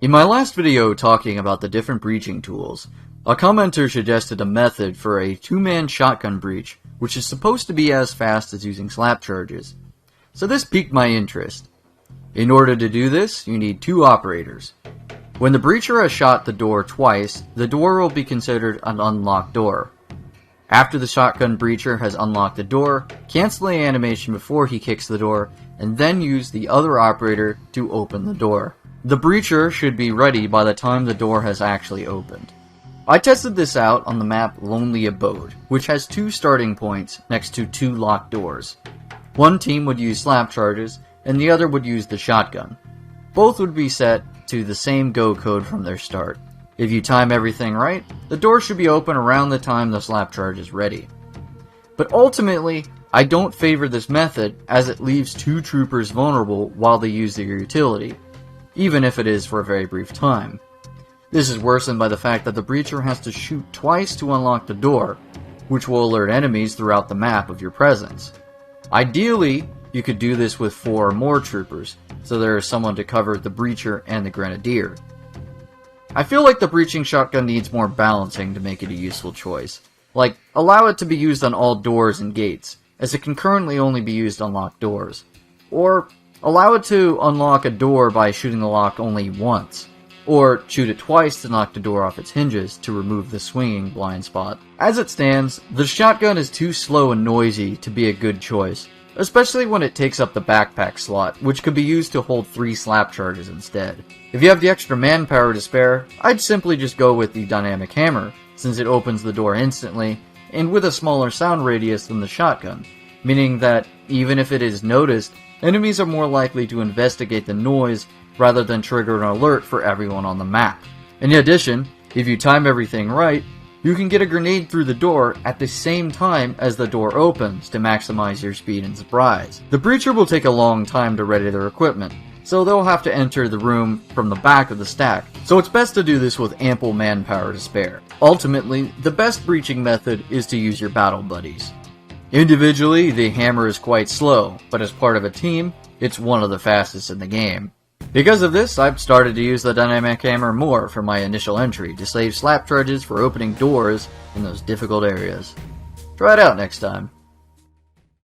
In my last video talking about the different breaching tools, a commenter suggested a method for a two-man shotgun breach, which is supposed to be as fast as using slap charges. So this piqued my interest. In order to do this, you need two operators. When the breacher has shot the door twice, the door will be considered an unlocked door. After the shotgun breacher has unlocked the door, cancel the animation before he kicks the door, and then use the other operator to open the door. The breacher should be ready by the time the door has actually opened. I tested this out on the map Lonely Abode, which has two starting points next to two locked doors. One team would use slap charges, and the other would use the shotgun. Both would be set to the same go code from their start. If you time everything right, the door should be open around the time the slap charge is ready. But ultimately, I don't favor this method as it leaves two troopers vulnerable while they use their utility, even if it is for a very brief time. This is worsened by the fact that the breacher has to shoot twice to unlock the door, which will alert enemies throughout the map of your presence. Ideally, you could do this with 4 or more troopers, so there is someone to cover the breacher and the grenadier. I feel like the breaching shotgun needs more balancing to make it a useful choice. Like, allow it to be used on all doors and gates, as it can currently only be used on locked doors. Or, allow it to unlock a door by shooting the lock only once. Or, shoot it twice to knock the door off its hinges to remove the swinging blind spot. As it stands, the shotgun is too slow and noisy to be a good choice, especially when it takes up the backpack slot, which could be used to hold 3 slap charges instead. If you have the extra manpower to spare, I'd simply just go with the dynamic hammer, since it opens the door instantly, and with a smaller sound radius than the shotgun, meaning that, even if it is noticed, enemies are more likely to investigate the noise rather than trigger an alert for everyone on the map. In addition, if you time everything right, you can get a grenade through the door at the same time as the door opens to maximize your speed and surprise. The breacher will take a long time to ready their equipment, so they'll have to enter the room from the back of the stack, so it's best to do this with ample manpower to spare. Ultimately, the best breaching method is to use your battle buddies. Individually, the hammer is quite slow, but as part of a team, it's one of the fastest in the game. Because of this, I've started to use the dynamic hammer more for my initial entry to save slap charges for opening doors in those difficult areas. Try it out next time.